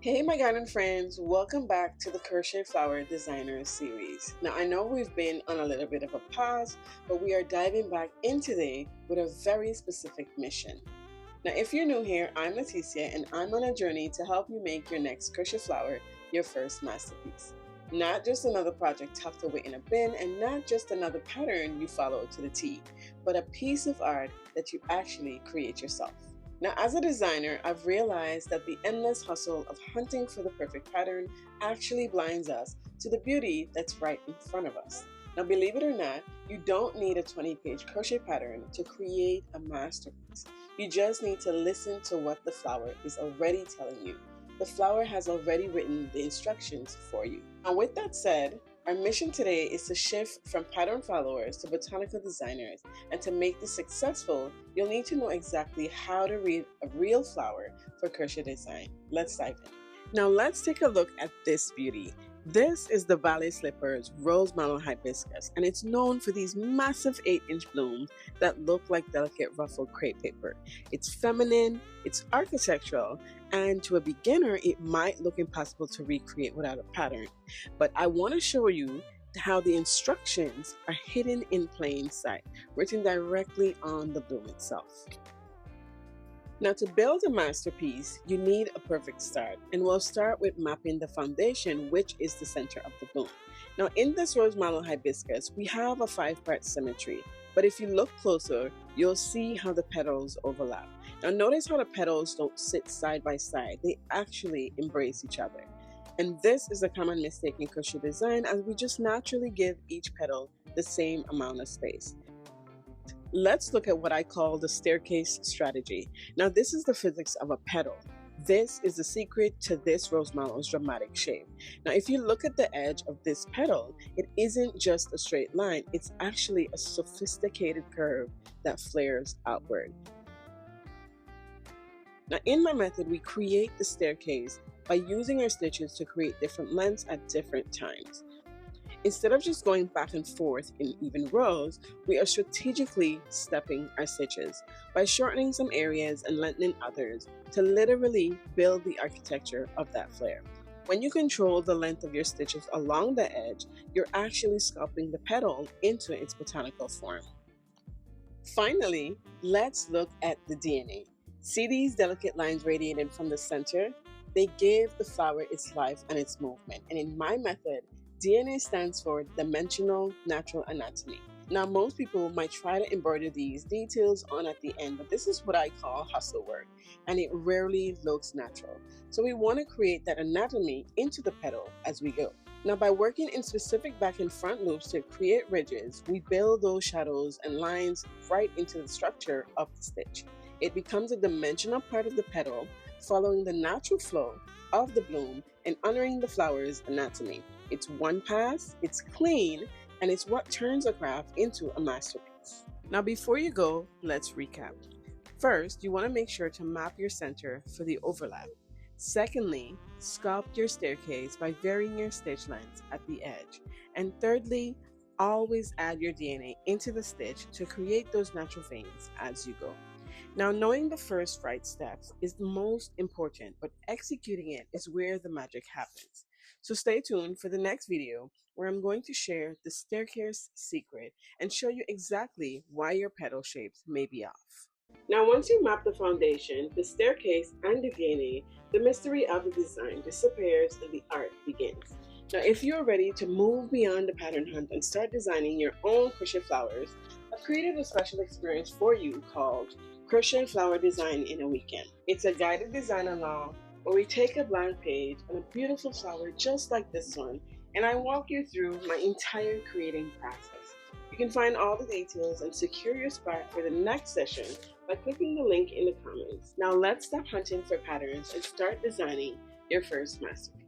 Hey my garden friends, welcome back to the Crochet Flower Designer series. Now I know we've been on a little bit of a pause, but we are diving back in today with a very specific mission. Now if you're new here, I'm Leticia and I'm on a journey to help you make your next crochet flower your first masterpiece. Not just another project tucked away in a bin and not just another pattern you follow to the T, but a piece of art that you actually create yourself. Now, as a designer, I've realized that the endless hustle of hunting for the perfect pattern actually blinds us to the beauty that's right in front of us. Now, believe it or not, you don't need a 20-page crochet pattern to create a masterpiece. You just need to listen to what the flower is already telling you. The flower has already written the instructions for you. Now, with that said, our mission today is to shift from pattern followers to botanical designers, and to make this successful, you'll need to know exactly how to read a real flower for crochet design. Let's dive in. Now let's take a look at this beauty. This is the Valley Slippers Rose Mallow Hibiscus, and it's known for these massive 8-inch blooms that look like delicate ruffled crepe paper. It's feminine, it's architectural, and to a beginner, it might look impossible to recreate without a pattern. But I want to show you how the instructions are hidden in plain sight, written directly on the bloom itself. Now, to build a masterpiece, you need a perfect start, and we'll start with mapping the foundation, which is the center of the bloom. Now, in this Rose Mallow Hibiscus, we have a 5-part symmetry, but if you look closer, you'll see how the petals overlap. Now, notice how the petals don't sit side by side, they actually embrace each other. And this is a common mistake in crochet design, as we just naturally give each petal the same amount of space. Let's look at what I call the staircase strategy. Now, this is the physics of a petal. This is the secret to this Rose Mallow's dramatic shape. Now, if you look at the edge of this petal, it isn't just a straight line, it's actually a sophisticated curve that flares outward. Now, in my method, we create the staircase by using our stitches to create different lengths at different times. Instead of just going back and forth in even rows, we are strategically stepping our stitches by shortening some areas and lengthening others to literally build the architecture of that flare. When you control the length of your stitches along the edge, you're actually sculpting the petal into its botanical form. Finally, let's look at the DNA. See these delicate lines radiating from the center? They give the flower its life and its movement, and in my method, DNA stands for Dimensional Natural Anatomy. Now, most people might try to embroider these details on at the end, but this is what I call hustle work, and it rarely looks natural. So we want to create that anatomy into the petal as we go. Now, by working in specific back and front loops to create ridges, we build those shadows and lines right into the structure of the stitch. It becomes a dimensional part of the petal, following the natural flow of the bloom and honoring the flower's anatomy. It's one pass, it's clean, and it's what turns a craft into a masterpiece. Now, before you go, let's recap. First, you want to make sure to map your center for the overlap. Secondly, sculpt your staircase by varying your stitch lengths at the edge. And thirdly, always add your DNA into the stitch to create those natural veins as you go. Now, knowing the first right steps is the most important, but executing it is where the magic happens. So stay tuned for the next video, where I'm going to share the staircase secret and show you exactly why your petal shapes may be off. Now, once you map the foundation, the staircase, and the DNA, the mystery of the design disappears and the art begins. Now, if you're ready to move beyond the pattern hunt and start designing your own crochet flowers, I've created a special experience for you called Crochet Flower Design in a Weekend. It's a guided design along where we take a blank page and a beautiful flower just like this one, and I walk you through my entire creating process. You can find all the details and secure your spot for the next session by clicking the link in the comments. Now let's stop hunting for patterns and start designing your first masterpiece.